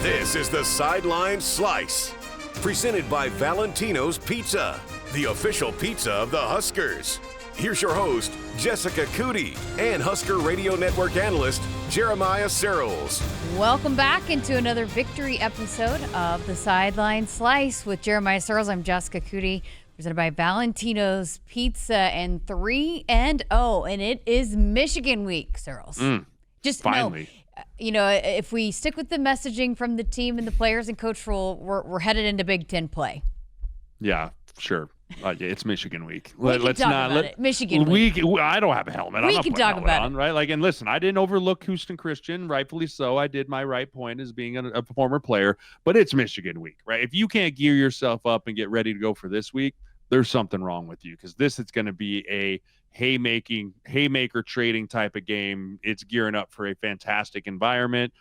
This is the Sideline Slice, presented by Valentino's Pizza, the official pizza of the Huskers. Here's your host, Jessica Coody, and Husker Radio Network analyst, Jeremiah Sirles. Welcome back into another victory episode of the Sideline Slice with Jeremiah Sirles. I'm Jessica Coody, presented by Valentino's Pizza, and 3-0, and it is Michigan week, Sirles. Just finally. If we stick with the messaging from the team and the players and coach role, we're headed into Big Ten play. Yeah, sure. It's Michigan week. Let's talk about it. Michigan week. I don't have a helmet. We can talk about it, right? And listen, I didn't overlook Houston Christian, rightfully so. I did my right point as being a former player, but it's Michigan week, right? If you can't gear yourself up and get ready to go for this week, there's something wrong with you, because this is going to be a haymaker trading type of game. It's gearing up for a fantastic environment.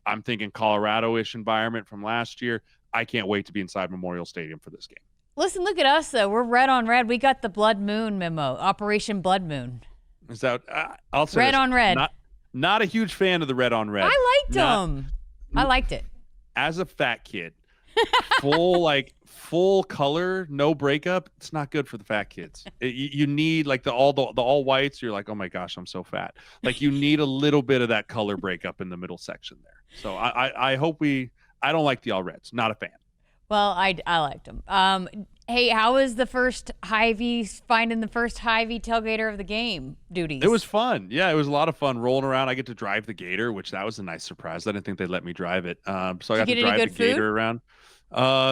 I'm thinking Colorado-ish environment from last year. I can't wait to be inside Memorial Stadium for this game. Listen, look at us, though. We're red on red. We got the Blood Moon memo, Operation Blood Moon. Is that I'll say red this, on red? Not a huge fan of the red on red. I liked them. I liked it. As a fat kid, full color, no breakup. It's not good for the fat kids. You need the all whites. You're like, oh my gosh, I'm so fat. You need a little bit of that color breakup in the middle section there. So I hope I don't like the all reds. Not a fan. Well, I liked them. Hey, how was the first Hy-Vee, finding the first Hy-Vee tailgater of the game duties? It was fun. Yeah, it was a lot of fun rolling around. I get to drive the Gator, which that was a nice surprise. I didn't think they'd let me drive it. So I got to drive the Gator around.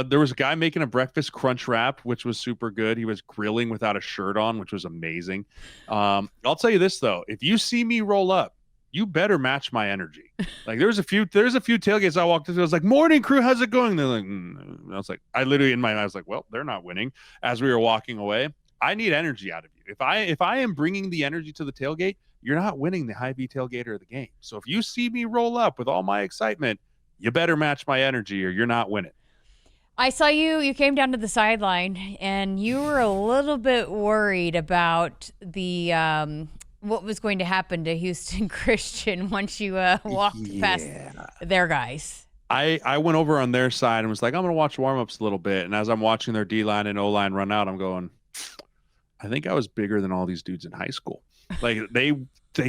There was a guy making a breakfast crunch wrap, which was super good. He was grilling without a shirt on, which was amazing. I'll tell you this, though. If you see me roll up, you better match my energy. There's a few tailgates I walked into. I was like, morning crew, how's it going? They're like, I was like, I literally in my mind, I was like, well, they're not winning. As we were walking away, I need energy out of you. If I am bringing the energy to the tailgate, you're not winning the Hy-Vee tailgater of the game. So if you see me roll up with all my excitement, you better match my energy or you're not winning. I saw you came down to the sideline, and you were a little bit worried about the what was going to happen to Houston Christian once you walked past their guys. I went over on their side and was like, I'm going to watch warm-ups a little bit. And as I'm watching their D-line and O-line run out, I'm going, I think I was bigger than all these dudes in high school. They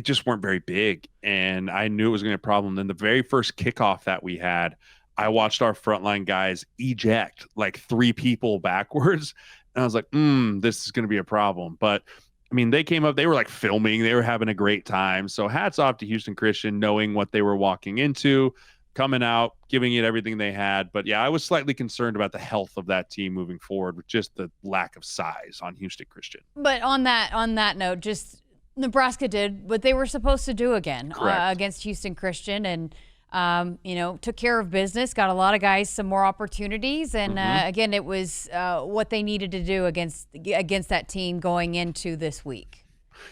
just weren't very big, and I knew it was going to be a problem. Then the very first kickoff that we had, I watched our frontline guys eject 3 people backwards. And I was like, this is going to be a problem. But I mean, they came up, they were filming, they were having a great time. So hats off to Houston Christian, knowing what they were walking into, coming out, giving it everything they had. But yeah, I was slightly concerned about the health of that team moving forward with just the lack of size on Houston Christian. But on that note, just Nebraska did what they were supposed to do again against Houston Christian, and took care of business, got a lot of guys some more opportunities, and again, it was what they needed to do against that team going into this week.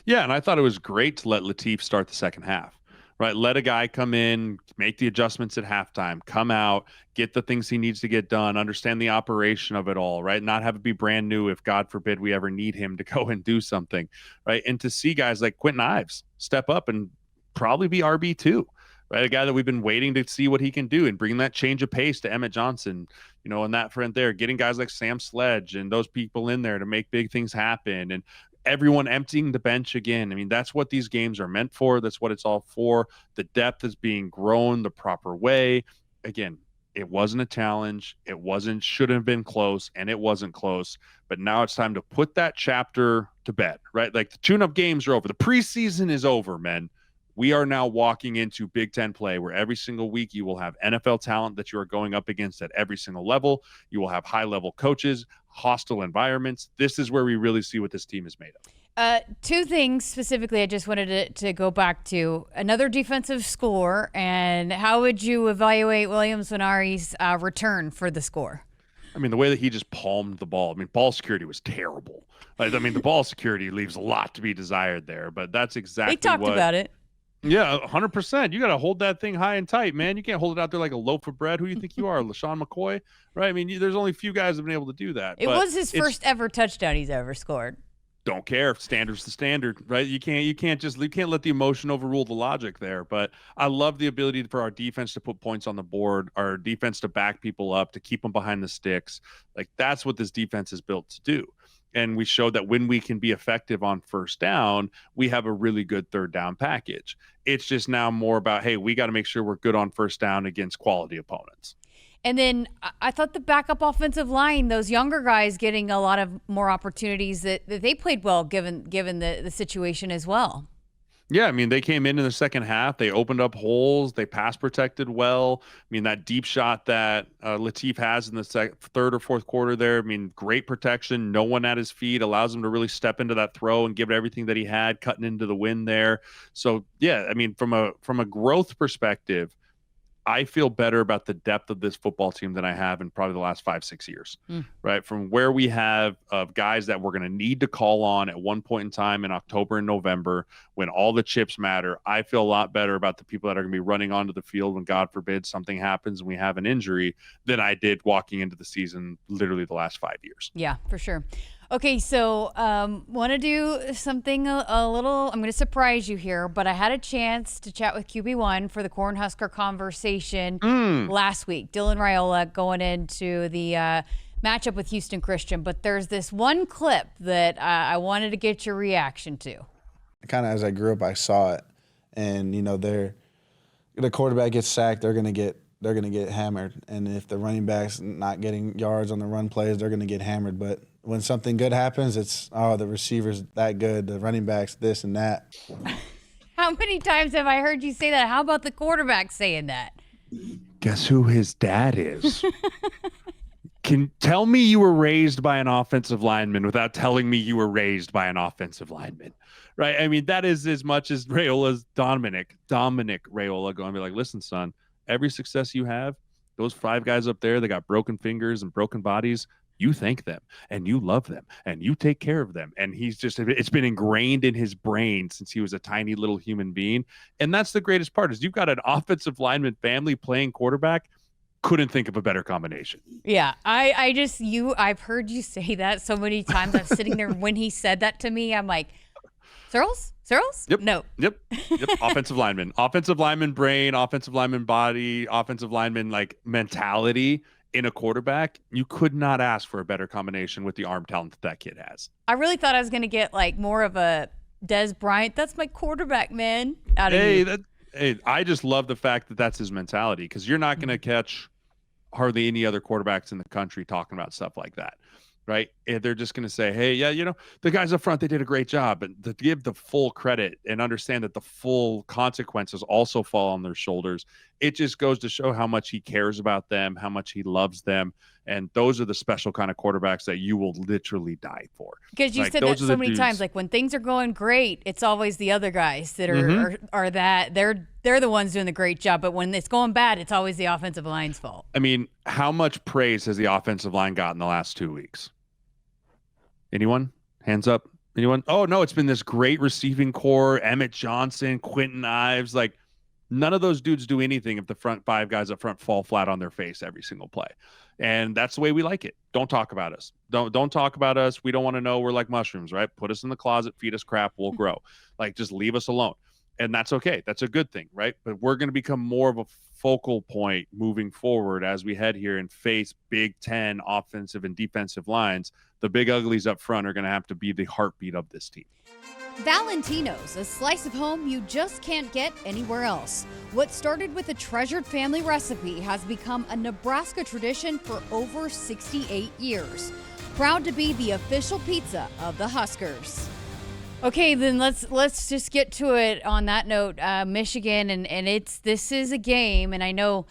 Yeah, and I thought it was great to let Latif start the second half, right? Let a guy come in, make the adjustments at halftime, come out, get the things he needs to get done, understand the operation of it all, right? Not have it be brand new if, God forbid, we ever need him to go and do something, right? And to see guys like Quentin Ives step up and probably be RB2. Right, a guy that we've been waiting to see what he can do and bring that change of pace to Emmett Johnson, in that front there, getting guys like Sam Sledge and those people in there to make big things happen, and everyone emptying the bench again. I mean, that's what these games are meant for. That's what it's all for. The depth is being grown the proper way. Again, it wasn't a challenge. It should have been close, and it wasn't close. But now it's time to put that chapter to bed, right? The tune-up games are over. The preseason is over, men. We are now walking into Big Ten play, where every single week you will have NFL talent that you are going up against at every single level. You will have high-level coaches, hostile environments. This is where we really see what this team is made of. 2 things specifically I just wanted to go back to. Another defensive score, and how would you evaluate Williams Venari's return for the score? I mean, the way that he just palmed the ball. I mean, ball security was terrible. The ball security leaves a lot to be desired there, but that's exactly what... They talked about it. Yeah, 100%. You got to hold that thing high and tight, man. You can't hold it out there like a loaf of bread. Who do you think you are, LaShawn McCoy? Right? I mean, there's only a few guys that have been able to do that. It was his first ever touchdown he's ever scored. don't care. Standard's the standard, right? You can't let the emotion overrule the logic there. But I love the ability for our defense to put points on the board, our defense to back people up, to keep them behind the sticks. Like, that's what this defense is built to do. And we showed that when we can be effective on first down, we have a really good third down package. It's just now more about, hey, we got to make sure we're good on first down against quality opponents. And then I thought the backup offensive line, those younger guys getting a lot of more opportunities, that they played well given the situation as well. Yeah, I mean, they came in the second half. They opened up holes. They pass protected well. I mean, that deep shot that Latif has in the third or fourth quarter there, I mean, great protection. No one at his feet, allows him to really step into that throw and give it everything that he had, cutting into the wind there. So, yeah, I mean, from a growth perspective, I feel better about the depth of this football team than I have in probably the last 5-6 years, right? From where we have guys that we're going to need to call on at one point in time in October and November when all the chips matter. I feel a lot better about the people that are going to be running onto the field when, God forbid, something happens and we have an injury than I did walking into the season literally the last 5 years. Yeah, for sure. Okay, so want to do something a little, I'm going to surprise you here, but I had a chance to chat with QB1 for the Corn Husker conversation last week. Dylan Raiola going into the matchup with Houston Christian, but there's this one clip that I wanted to get your reaction to. Kind of as I grew up, I saw it, and the quarterback gets sacked, they're gonna get hammered, and if the running back's not getting yards on the run plays, they're gonna get hammered. But when something good happens, it's, oh, the receiver's that good, the running back's this and that. How many times have I heard you say that? How about the quarterback saying that? Guess who his dad is? Can tell me you were raised by an offensive lineman without telling me you were raised by an offensive lineman, right? I mean, that is as much as Raiola's Dominic Raiola going to be like, listen, son, every success you have, those 5 guys up there, they got broken fingers and broken bodies. You thank them and you love them and you take care of them. And it's been ingrained in his brain since he was a tiny little human being. And that's the greatest part, is you've got an offensive lineman family playing quarterback. Couldn't think of a better combination. Yeah, I've heard you say that so many times. I'm sitting there when he said that to me, I'm like, Sirles? Yep. No. Yep. Offensive lineman brain, offensive lineman body, offensive lineman like mentality in a quarterback. You could not ask for a better combination with the arm talent that kid has. I really thought I was going to get like more of a Des Bryant, that's my quarterback, man, out of you. Hey, I just love the fact that that's his mentality, because you're not going to catch hardly any other quarterbacks in the country talking about stuff like that, right? And they're just going to say, hey, yeah, the guys up front, they did a great job. And to give the full credit and understand that the full consequences also fall on their shoulders, it just goes to show how much he cares about them, how much he loves them. And those are the special kind of quarterbacks that you will literally die for. Because you said that so many times, like when things are going great, it's always the other guys that are that they're the ones doing the great job. But when it's going bad, it's always the offensive line's fault. I mean, how much praise has the offensive line gotten the last 2 weeks? Anyone? Hands up. Anyone? Oh, no, it's been this great receiving core. Emmett Johnson, Quentin Ives. Like, none of those dudes do anything if the front 5 guys up front fall flat on their face every single play. And that's the way we like it. Don't talk about us. Don't talk about us. We don't want to know. We're like mushrooms, right? Put us in the closet, feed us crap, we'll grow. Like, just leave us alone. And that's okay. That's a good thing, right? But we're going to become more of a focal point moving forward as we head here and face Big Ten offensive and defensive lines. The big uglies up front are going to have to be the heartbeat of this team. Valentino's, a slice of home you just can't get anywhere else. What started with a treasured family recipe has become a Nebraska tradition for over 68 years. Proud to be the official pizza of the Huskers. Okay, then let's just get to it on that note. Michigan, and this is a game, and I know,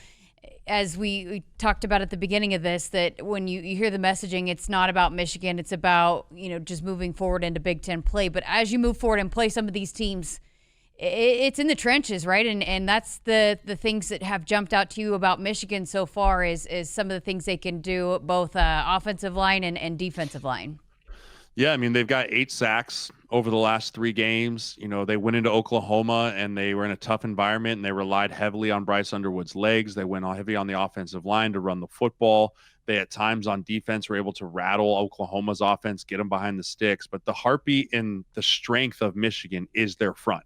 as we talked about at the beginning of this, that when you hear the messaging, it's not about Michigan. It's about, just moving forward into Big Ten play. But as you move forward and play some of these teams, it's in the trenches, right? And that's the things that have jumped out to you about Michigan so far is some of the things they can do, both offensive line and defensive line. Yeah, I mean, they've got 8 sacks over the last 3 games. You know, they went into Oklahoma and they were in a tough environment and they relied heavily on Bryce Underwood's legs. They went heavy on the offensive line to run the football. They at times on defense were able to rattle Oklahoma's offense, get them behind the sticks. But the heartbeat and the strength of Michigan is their front.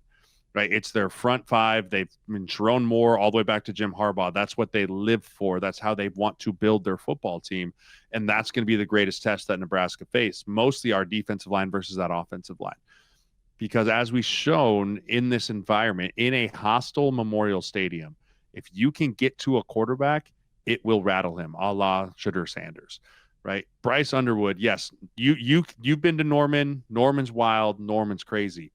Right, it's their front 5. They've been Sharon Moore all the way back to Jim Harbaugh. That's what they live for. That's how they want to build their football team, and that's going to be the greatest test that Nebraska faced. Mostly our defensive line versus that offensive line, because as we've shown in this environment, in a hostile Memorial Stadium, if you can get to a quarterback, it will rattle him, a la Shadur Sanders. Right, Bryce Underwood. Yes, you've been to Norman. Norman's wild. Norman's crazy.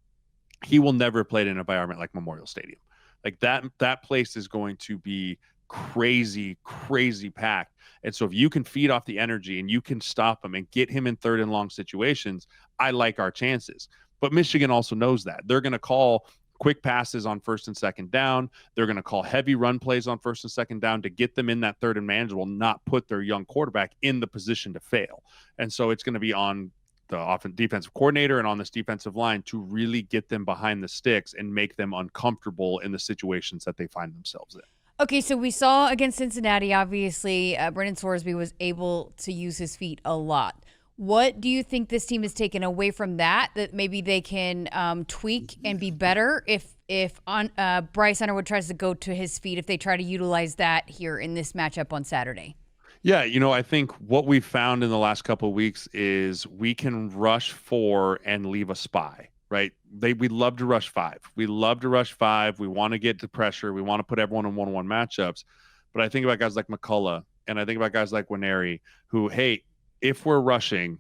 He will never play in an environment like Memorial Stadium. Like that place is going to be crazy packed. And so if you can feed off the energy and you can stop him and get him in 3rd and long situations, I like our chances. But Michigan also knows that. They're going to call quick passes on 1st and 2nd down. They're going to call heavy run plays on 1st and 2nd down to get them in that 3rd and manageable, not put their young quarterback in the position to fail. And so it's going to be on the defensive coordinator and on this defensive line to really get them behind the sticks and make them uncomfortable in the situations that they find themselves in. Okay, so we saw against Cincinnati, obviously, Brendan Sorsby was able to use his feet a lot. What do you think this team has taken away from that maybe they can tweak and be better if Bryce Underwood tries to go to his feet, if they try to utilize that here in this matchup on Saturday? Yeah, I think what we've found in the last couple of weeks is we can rush 4 and leave a spy, right? We love to rush 5. We love to rush 5. We want to get to pressure. We want to put everyone in 1-on-1 matchups. But I think about guys like McCullough, and I think about guys like Winery, who, hey, if we're rushing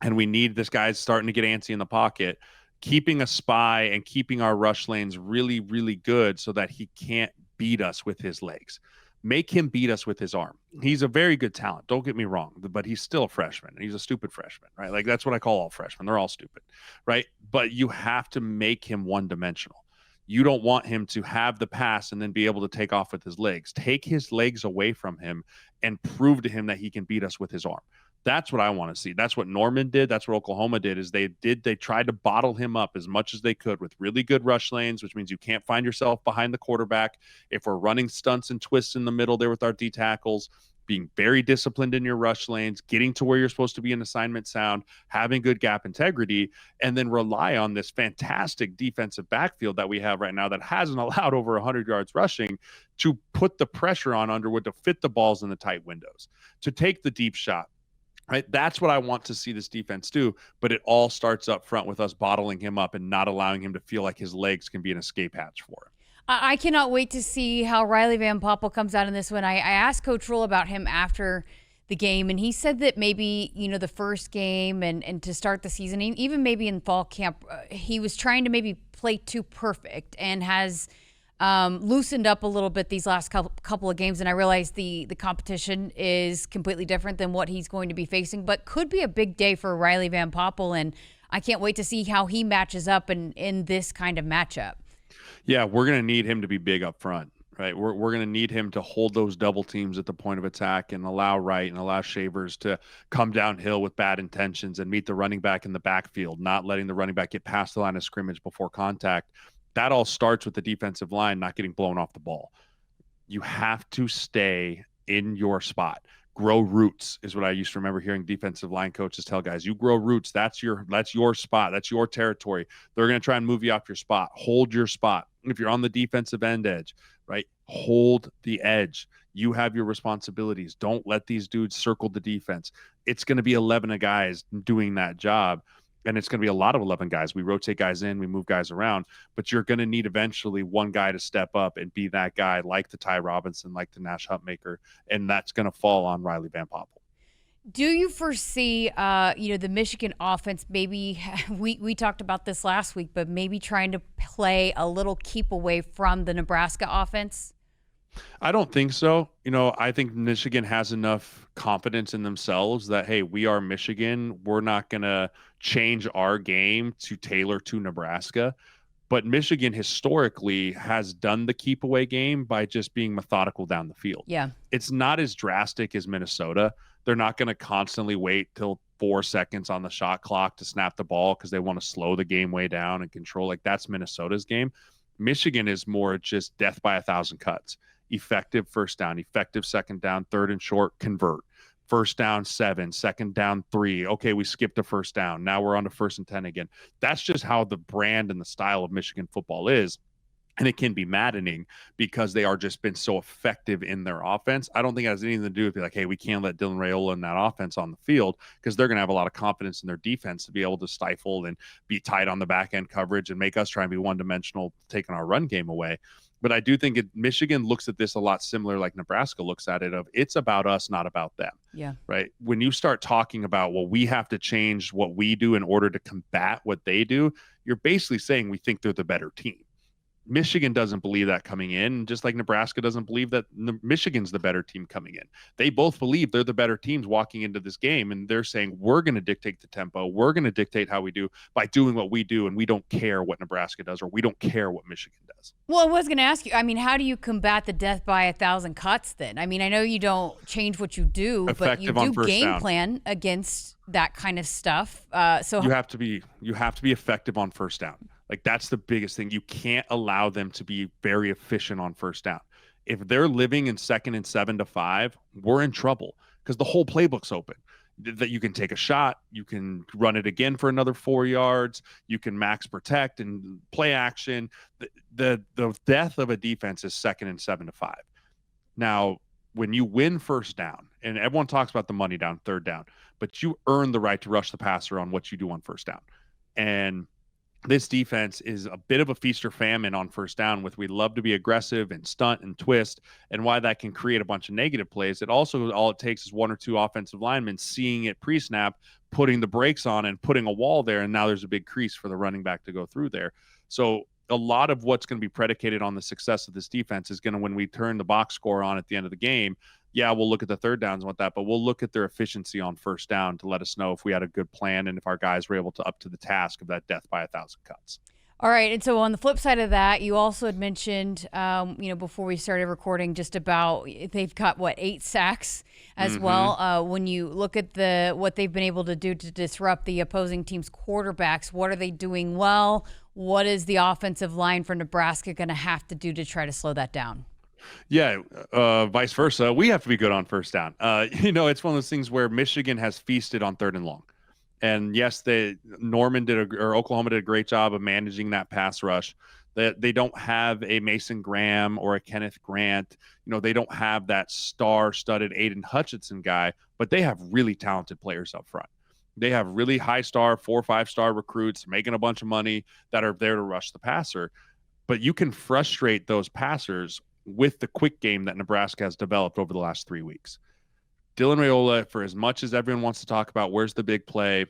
and we need this guy's starting to get antsy in the pocket, keeping a spy and keeping our rush lanes really, really good so that he can't beat us with his legs. Make him beat us with his arm. He's a very good talent. Don't get me wrong, but he's still a freshman. He's a stupid freshman, right? Like that's what I call all freshmen. They're all stupid, right? But you have to make him one-dimensional. You don't want him to have the pass and then be able to take off with his legs. Take his legs away from him and prove to him that he can beat us with his arm. That's what I want to see. That's what Norman did. That's what Oklahoma did, is they tried to bottle him up as much as they could with really good rush lanes, which means you can't find yourself behind the quarterback. If we're running stunts and twists in the middle there with our D tackles, being very disciplined in your rush lanes, getting to where you're supposed to be in assignment sound, having good gap integrity, and then rely on this fantastic defensive backfield that we have right now that hasn't allowed over 100 yards rushing to put the pressure on Underwood to fit the balls in the tight windows, to take the deep shot. Right, that's what I want to see this defense do, but it all starts up front with us bottling him up and not allowing him to feel like his legs can be an escape hatch for him. I cannot wait to see how Riley Van Poppel comes out in this one. I asked Coach Rule about him after the game, and he said that maybe, the first game and to start the season, even maybe in fall camp, he was trying to maybe play too perfect and has loosened up a little bit these last couple of games, and I realize the competition is completely different than what he's going to be facing, but could be a big day for Riley Van Poppel, and I can't wait to see how he matches up in this kind of matchup. Yeah, we're going to need him to be big up front, right? We're going to need him to hold those double teams at the point of attack and allow Wright and allow Shavers to come downhill with bad intentions and meet the running back in the backfield, not letting the running back get past the line of scrimmage before contact. That all starts with the defensive line not getting blown off the ball. You have to stay in your spot. Grow roots is what I used to remember hearing defensive line coaches tell guys. You grow roots. That's your spot. That's your territory. They're going to try and move you off your spot. Hold your spot. If you're on the defensive end edge, right, hold the edge. You have your responsibilities. Don't let these dudes circle the defense. It's going to be 11 guys doing that job. And it's going to be a lot of 11 guys. We rotate guys in, we move guys around, but you're going to need eventually one guy to step up and be that guy, like the Ty Robinson, like the Nash Hutmaker, and that's going to fall on Riley Van Poppel. Do you foresee, the Michigan offense, maybe we talked about this last week, but maybe trying to play a little keep away from the Nebraska offense? I don't think so. I think Michigan has enough confidence in themselves that, hey, we are Michigan. We're not going to change our game to tailor to Nebraska. But Michigan historically has done the keep away game by just being methodical down the field. Yeah. It's not as drastic as Minnesota. They're not going to constantly wait till 4 seconds on the shot clock to snap the ball because they want to slow the game way down and control. Like, that's Minnesota's game. Michigan is more just death by 1,000 cuts. Effective first down, effective second down, third and short, convert. First down 7, second down 3. Okay, we skipped a first down. Now we're on to 1st and 10 again. That's just how the brand and the style of Michigan football is. And it can be maddening because they are just been so effective in their offense. I don't think it has anything to do with like, hey, we can't let Dylan Raiola and that offense on the field, because they're going to have a lot of confidence in their defense to be able to stifle and be tight on the back end coverage and make us try and be one-dimensional, taking our run game away. But I do think Michigan looks at this a lot similar like Nebraska looks at it, of it's about us, not about them. Yeah. Right. When you start talking about, well, we have to change what we do in order to combat what they do, you're basically saying we think they're the better team. Michigan doesn't believe that coming in, just like Nebraska doesn't believe that Michigan's the better team coming in. They both believe they're the better teams walking into this game, and they're saying we're going to dictate the tempo. We're going to dictate how we do by doing what we do, and we don't care what Nebraska does, or we don't care what Michigan does. Well, I was going to ask you, I mean, how do you combat the death by 1,000 cuts then? I mean, I know you don't change what you do, Effective but you do game down. plan against that kind of stuff. So you have to be effective on first down. Like, that's the biggest thing. You can't allow them to be very efficient on first down. If they're living in 2nd and 7 to 5, we're in trouble because the whole playbook's open. That you can take a shot, you can run it again for another 4 yards, you can max protect and play action. The death of a defense is 2nd and 7 to 5. Now, when you win first down, and everyone talks about the money down, third down, but you earn the right to rush the passer on what you do on first down. And this defense is a bit of a feast or famine on first down, with we love to be aggressive and stunt and twist, and why that can create a bunch of negative plays. It also, all it takes is 1 or 2 offensive linemen seeing it pre-snap, putting the brakes on and putting a wall there, and now there's a big crease for the running back to go through there. So a lot of what's going to be predicated on the success of this defense is going to, when we turn the box score on at the end of the game, yeah, we'll look at the third downs and what that, but we'll look at their efficiency on first down to let us know if we had a good plan and if our guys were able to up to the task of that death by 1,000 cuts. All right. And so on the flip side of that, you also had mentioned, before we started recording, just about they've got 8 sacks as well. When you look at what they've been able to do to disrupt the opposing team's quarterbacks, what are they doing well? What is the offensive line for Nebraska going to have to do to try to slow that down? Yeah, vice versa. We have to be good on first down. It's one of those things where Michigan has feasted on 3rd and long. And yes, Oklahoma did a great job of managing that pass rush. They don't have a Mason Graham or a Kenneth Grant. They don't have that star-studded Aiden Hutchinson guy, but they have really talented players up front. They have really high-star, 4 or 5-star recruits making a bunch of money that are there to rush the passer. But you can frustrate those passers with the quick game that Nebraska has developed over the last 3 weeks. Dylan Raiola, for as much as everyone wants to talk about where's the big play,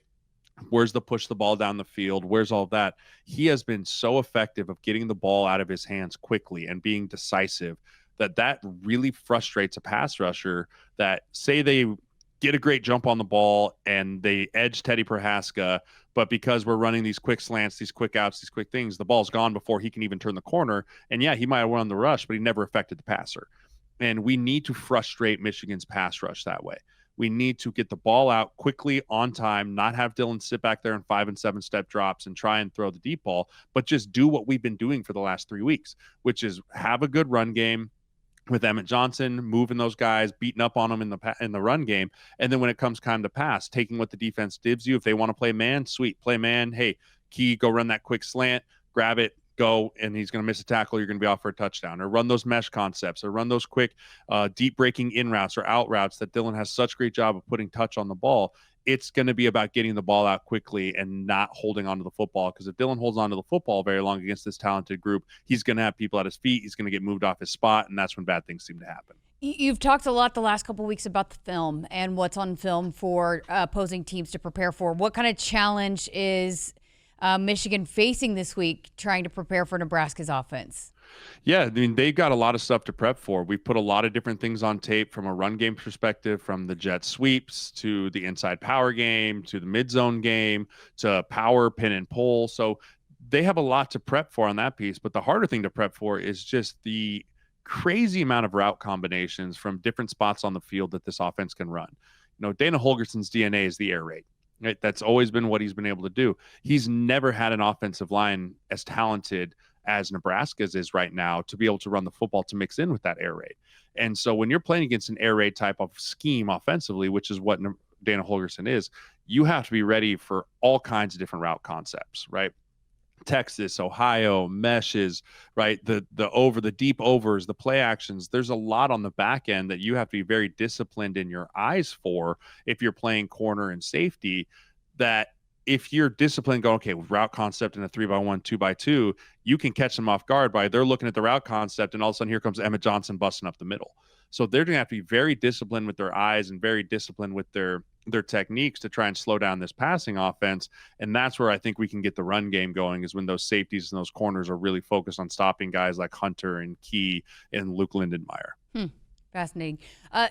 where's the push the ball down the field, where's all that, he has been so effective of getting the ball out of his hands quickly and being decisive that really frustrates a pass rusher that, say they get a great jump on the ball and they edge Teddy Prohaska, but because we're running these quick slants, these quick outs, these quick things, the ball's gone before he can even turn the corner. And yeah, he might have run the rush, but he never affected the passer. And we need to frustrate Michigan's pass rush that way. We need to get the ball out quickly on time, not have Dylan sit back there in 5 and 7 step drops and try and throw the deep ball, but just do what we've been doing for the last 3 weeks, which is have a good run game with Emmett Johnson, moving those guys, beating up on them in the run game. And then when it comes time to pass, taking what the defense gives you. If they want to play man, sweet, play man. Hey, Key, go run that quick slant, grab it, go, and he's going to miss a tackle. You're going to be off for a touchdown. Or run those mesh concepts, or run those quick deep breaking in routes or out routes that Dylan has such great job of putting touch on the ball. It's going to be about getting the ball out quickly and not holding onto the football, because if Dylan holds onto the football very long against this talented group, he's going to have people at his feet. He's going to get moved off his spot, and that's when bad things seem to happen. You've talked a lot the last couple of weeks about the film and what's on film for opposing teams to prepare for. What kind of challenge is Michigan facing this week trying to prepare for Nebraska's offense? Yeah, I mean, they've got a lot of stuff to prep for. We've put a lot of different things on tape from a run game perspective, from the jet sweeps to the inside power game to the mid zone game to power, pin and pull. So they have a lot to prep for on that piece. But the harder thing to prep for is just the crazy amount of route combinations from different spots on the field that this offense can run. Dana Holgerson's DNA is the air raid. Right? That's always been what he's been able to do. He's never had an offensive line as talented as Nebraska's is right now to be able to run the football to mix in with that air raid. And so when you're playing against an air raid type of scheme offensively, which is what Dana Holgorsen is, you have to be ready for all kinds of different route concepts, right? Texas, Ohio, meshes, right? The deep overs, the play actions. There's a lot on the back end that you have to be very disciplined in your eyes for if you're playing corner and safety. That if you're disciplined, go, okay, route concept in a 3x1, 2x2, you can catch them off guard by they're looking at the route concept, and all of a sudden here comes Emmett Johnson busting up the middle. So they're going to have to be very disciplined with their eyes and very disciplined with their techniques to try and slow down this passing offense. And that's where I think we can get the run game going, is when those safeties and those corners are really focused on stopping guys like Hunter and Key and Luke Lindenmeyer. Fascinating.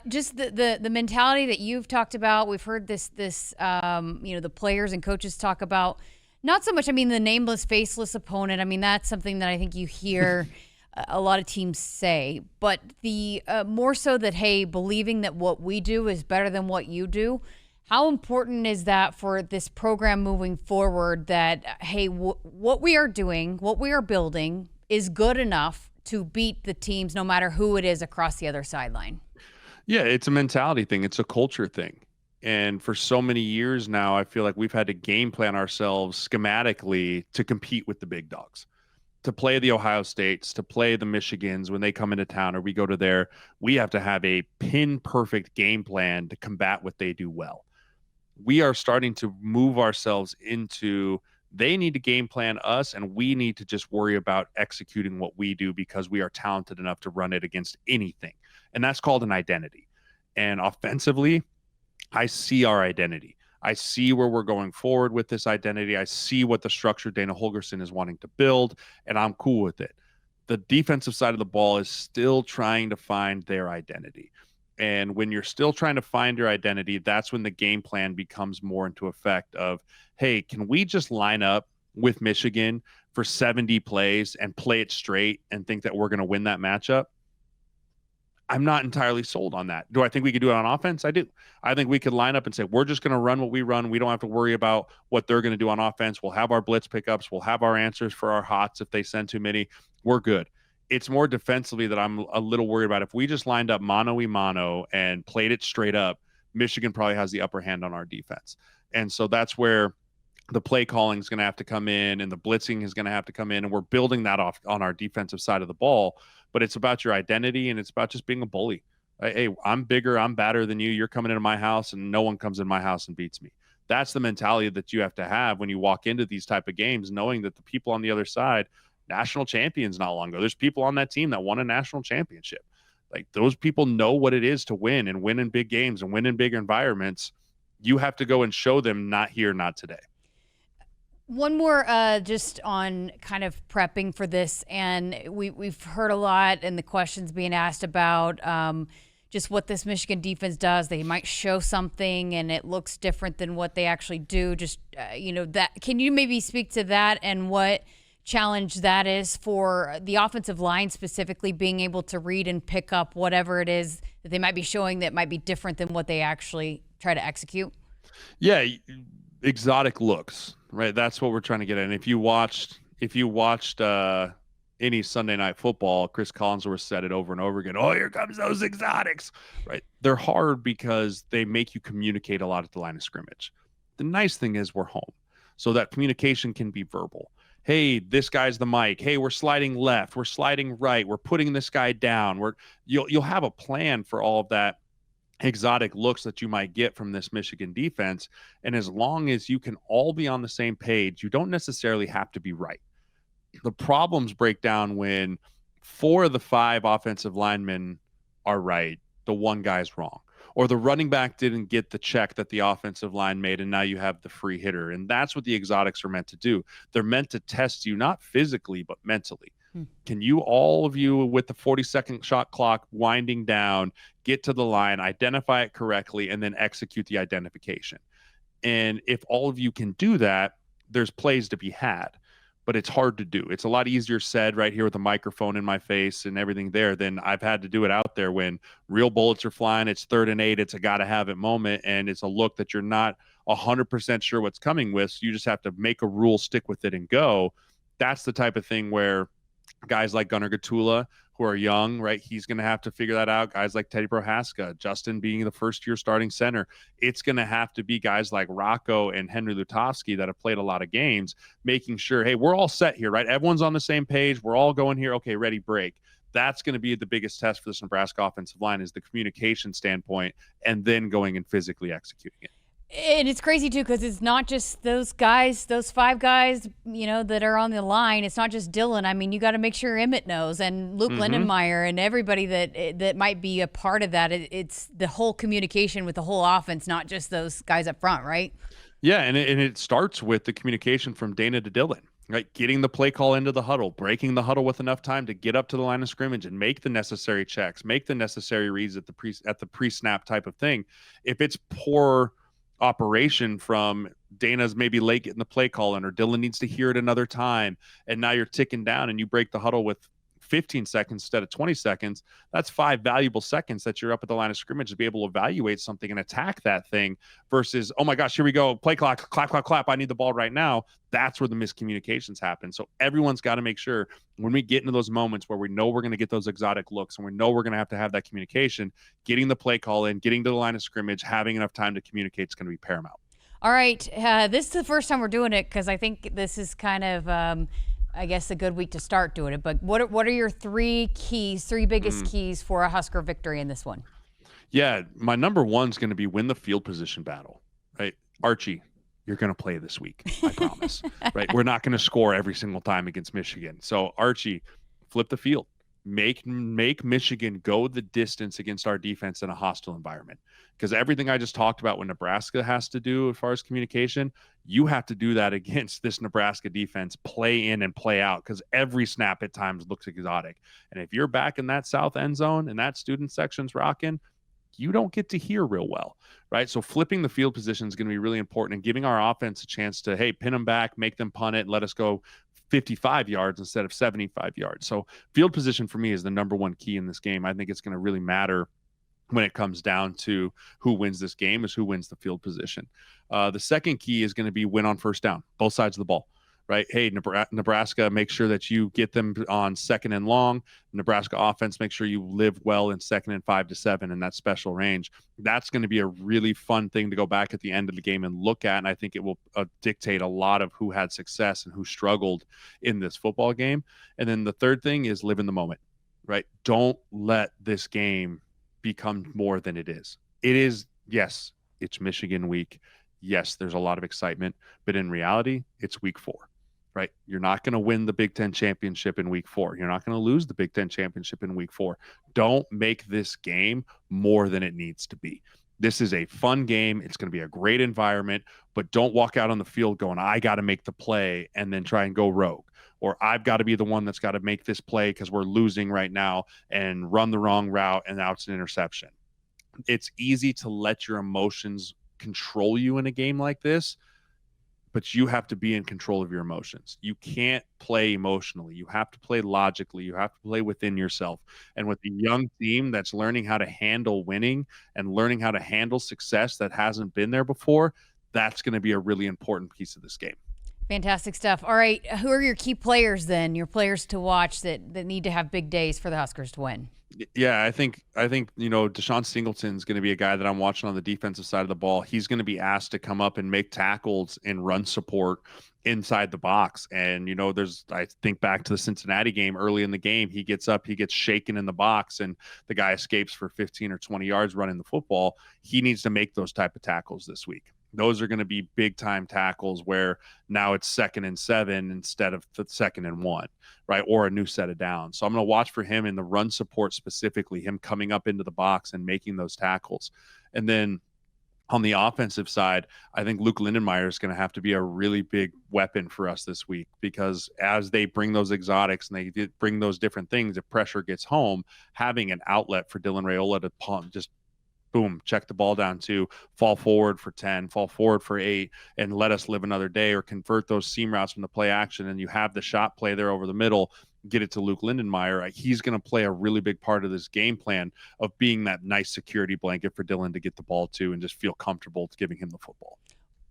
Just the mentality that you've talked about. We've heard this the players and coaches talk about, not so much, the nameless, faceless opponent. That's something that I think you hear a lot of teams say, but the more so that, hey, believing that what we do is better than what you do. How important is that for this program moving forward, that, hey, what we are doing, what we are building is good enough to beat the teams, no matter who it is across the other sideline? Yeah, it's a mentality thing. It's a culture thing. And for so many years now, I feel like we've had to game plan ourselves schematically to compete with the big dogs, to play the Ohio States, to play the Michigans when they come into town or we go to there. We have to have a pin perfect game plan to combat what they do well. We are starting to move ourselves into, they need to game plan us, and we need to just worry about executing what we do because we are talented enough to run it against anything. And that's called an identity. And offensively, I see our identity. I see where we're going forward with this identity. I see what the structure Dana Holgorsen is wanting to build, and I'm cool with it. The defensive side of the ball is still trying to find their identity. And when you're still trying to find your identity, that's when the game plan becomes more into effect of, hey, can we just line up with Michigan for 70 plays and play it straight and think that we're going to win that matchup? I'm not entirely sold on that. Do I think we could do it on offense? I do. I think we could line up and say, we're just going to run what we run. We don't have to worry about what they're going to do on offense. We'll have our blitz pickups. We'll have our answers for our hots if they send too many. We're good. It's more defensively that I'm a little worried about. If we just lined up mano-a-mano and played it straight up, Michigan probably has the upper hand on our defense. And so that's where the play calling is going to have to come in and the blitzing is going to have to come in. And we're building that off on our defensive side of the ball. But it's about your identity, and it's about just being a bully. Hey, I'm bigger, I'm badder than you. You're coming into my house, and no one comes in my house and beats me. That's the mentality that you have to have when you walk into these type of games, knowing that the people on the other side, national champions not long ago, there's people on that team that won a national championship. Like, those people know what it is to win and win in big games and win in big environments. You have to go and show them, not here, not today. One more just on kind of prepping for this, and we've heard a lot and the questions being asked about just what this Michigan defense does. They might show something and it looks different than what they actually do. Just, that, can you maybe speak to that and what challenge that is for the offensive line specifically, being able to read and pick up whatever it is that they might be showing that might be different than what they actually try to execute? Yeah, exotic looks. Right, that's what we're trying to get at. And if you watched any Sunday Night Football, Chris Collinsworth said it over and over again. Oh, here comes those exotics. Right, they're hard because they make you communicate a lot at the line of scrimmage. The nice thing is we're home, so that communication can be verbal. Hey, this guy's the mic. Hey, we're sliding left. We're sliding right. We're putting this guy down. You'll have a plan for all of that exotic looks that you might get from this Michigan defense. And as long as you can all be on the same page, you don't necessarily have to be right. The problems break down when 4 of the 5 offensive linemen are right, the one guy's wrong, or the running back didn't get the check that the offensive line made, and now you have the free hitter. And that's what the exotics are meant to do. They're meant to test you, not physically, but mentally. Can you, all of you with the 40-second shot clock winding down, get to the line, identify it correctly, and then execute the identification? And if all of you can do that, there's plays to be had, but it's hard to do. It's a lot easier said right here with a microphone in my face and everything there than I've had to do it out there when real bullets are flying. It's 3rd and 8. It's a gotta have it moment. And it's a look that you're not 100% sure what's coming with. So you just have to make a rule, stick with it, and go. That's the type of thing where guys like Gunnar Gatula, who are young, right? He's going to have to figure that out. Guys like Teddy Prohaska, Justin being the first-year starting center. It's going to have to be guys like Rocco and Henry Lutovsky that have played a lot of games, making sure, hey, we're all set here, right? Everyone's on the same page. We're all going here. Okay, ready, break. That's going to be the biggest test for this Nebraska offensive line, is the communication standpoint, and then going and physically executing it. And it's crazy, too, because it's not just those guys, those 5 guys, that are on the line. It's not just Dylan. I mean, you got to make sure Emmett knows, and Luke Lindenmeyer, and everybody that might be a part of that. It's the whole communication with the whole offense, not just those guys up front, right? Yeah, and it starts with the communication from Dana to Dylan, right? Getting the play call into the huddle, breaking the huddle with enough time to get up to the line of scrimmage and make the necessary checks, make the necessary reads at the pre-snap type of thing. If it's poor operation from Dana's maybe late getting the play call in, or Dylan needs to hear it another time, and now you're ticking down and you break the huddle with 15 seconds instead of 20 seconds, that's 5 valuable seconds that you're up at the line of scrimmage to be able to evaluate something and attack that thing, versus, oh my gosh, here we go, play clock, clap, clap, clap, I need the ball right now. That's where the miscommunications happen. So everyone's got to make sure when we get into those moments where we know we're going to get those exotic looks and we know we're going to have that communication, getting the play call in, getting to the line of scrimmage, having enough time to communicate is going to be paramount. All right. This is the first time we're doing it, because I think this is kind of I guess a good week to start doing it. But what are your 3 biggest keys for a Husker victory in this one? Yeah, my number 1 is going to be win the field position battle, right? Archie, you're going to play this week, I promise, right? We're not going to score every single time against Michigan. So Archie, flip the field. Make Michigan go the distance against our defense in a hostile environment. Because everything I just talked about what Nebraska has to do as far as communication, you have to do that against this Nebraska defense, play in and play out, because every snap at times looks exotic. And if you're back in that south end zone and that student section's rocking, you don't get to hear real well, right? So flipping the field position is going to be really important, and giving our offense a chance to, hey, pin them back, make them punt it, and let us go 55 yards instead of 75 yards. So field position for me is the number 1 key in this game. I think it's going to really matter when it comes down to who wins this game, is who wins the field position. The second key is going to be win on first down, both sides of the ball, right? Hey, Nebraska, make sure that you get them on 2nd and long. Nebraska offense, make sure you live well in 2nd and 5 to 7 in that special range. That's going to be a really fun thing to go back at the end of the game and look at, and I think it will dictate a lot of who had success and who struggled in this football game. And then the third thing is live in the moment, right? Don't let this game become more than it is. It is, yes, it's Michigan week. Yes, there's a lot of excitement, but in reality, it's week 4, right? You're not going to win the Big Ten championship in week 4. You're not going to lose the Big Ten championship in week 4. Don't make this game more than it needs to be. This is a fun game. It's going to be a great environment, but don't walk out on the field going, I got to make the play, and then try and go rogue. Or I've got to be the one that's got to make this play because we're losing right now, and run the wrong route, and now it's an interception. It's easy to let your emotions control you in a game like this, but you have to be in control of your emotions. You can't play emotionally. You have to play logically. You have to play within yourself. And with a young team that's learning how to handle winning and learning how to handle success that hasn't been there before, that's going to be a really important piece of this game. Fantastic stuff. All right, who are your key players then, your players to watch that need to have big days for the Huskers to win? Yeah, I think Deshaun Singleton's going to be a guy that I'm watching on the defensive side of the ball. He's going to be asked to come up and make tackles and run support inside the box. And, I think back to the Cincinnati game early in the game, he gets up, he gets shaken in the box, and the guy escapes for 15 or 20 yards running the football. He needs to make those type of tackles this week. Those are going to be big time tackles where now it's 2nd and 7 instead of the 2nd and 1, right? Or a new set of downs. So I'm going to watch for him in the run support, specifically him coming up into the box and making those tackles. And then on the offensive side, I think Luke Lindenmeyer is going to have to be a really big weapon for us this week, because as they bring those exotics and they bring those different things, if pressure gets home, having an outlet for Dylan Raiola to just boom, check the ball down to, fall forward for 10, fall forward for 8, and let us live another day, or convert those seam routes from the play action. And you have the shot play there over the middle, get it to Luke Lindenmeyer. He's going to play a really big part of this game plan of being that nice security blanket for Dylan to get the ball to and just feel comfortable giving him the football.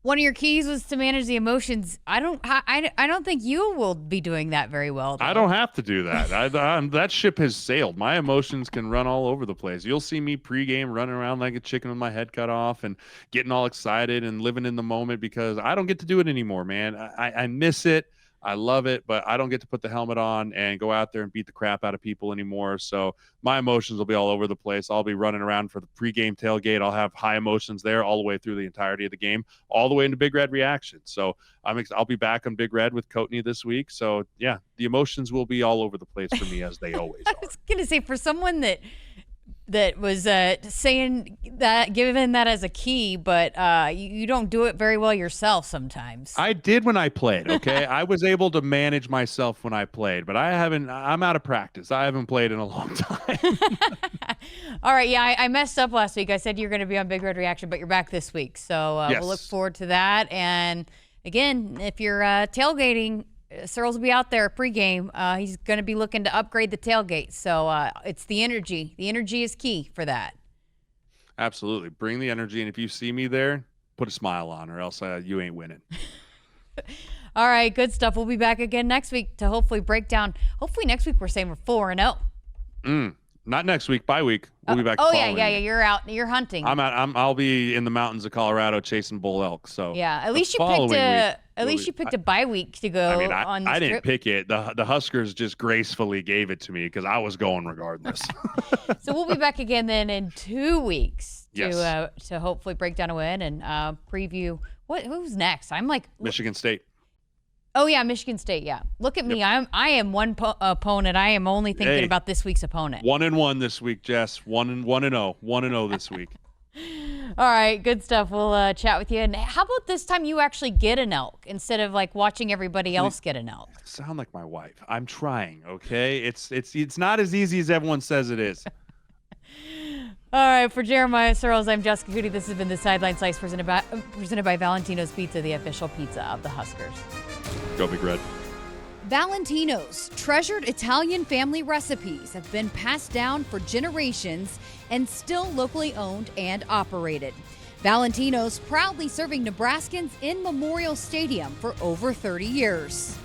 One of your keys was to manage the emotions. I don't think you will be doing that very well, though. I don't have to do that. That ship has sailed. My emotions can run all over the place. You'll see me pregame running around like a chicken with my head cut off and getting all excited and living in the moment because I don't get to do it anymore, man. I miss it. I love it, but I don't get to put the helmet on and go out there and beat the crap out of people anymore. So my emotions will be all over the place. I'll be running around for the pregame tailgate. I'll have high emotions there all the way through the entirety of the game, all the way into Big Red reaction. So I'll be back on Big Red with Coatney this week. So yeah, the emotions will be all over the place for me as they always are. I was gonna say, for someone that was saying that, given that as a key, but you don't do it very well yourself sometimes. I did when I played, okay? I was able to manage myself when I played, but I'm out of practice. I haven't played in a long time. All right, yeah, I messed up last week. I said you're going to be on Big Red Reaction, but you're back this week. So yes. We'll look forward to that. And again, if you're tailgating, Sirles will be out there pregame. He's going to be looking to upgrade the tailgate. So it's the energy. The energy is key for that. Absolutely. Bring the energy. And if you see me there, put a smile on or else you ain't winning. All right. Good stuff. We'll be back again next week to hopefully break down. Hopefully next week we're saying we're 4-0. Not next week. Bye week. We'll be back. Oh yeah. You're out. You're hunting. I'll be in the mountains of Colorado chasing bull elk. So yeah. At least you picked a bye week to go. On this I didn't trip. pick it. The Huskers just gracefully gave it to me because I was going regardless. So we'll be back again then in 2 weeks Yes. to hopefully break down a win and preview who's next. I'm like Michigan State. Oh yeah, Michigan State. Yeah, look at me. I am one opponent. I am only thinking about this week's opponent. 1-1 this week, Jess. 1-0. 1-0 this week. All right, good stuff. We'll chat with you. And how about this time you actually get an elk instead of like watching everybody else get an elk? Sound like my wife. I'm trying. Okay, it's not as easy as everyone says it is. All right, for Jeremiah Sirles, I'm Jessica Coody. This has been the Sideline Slice presented by Valentino's Pizza, the official pizza of the Huskers. Go Big Red. Valentino's treasured Italian family recipes have been passed down for generations and still locally owned and operated. Valentino's proudly serving Nebraskans in Memorial Stadium for over 30 years.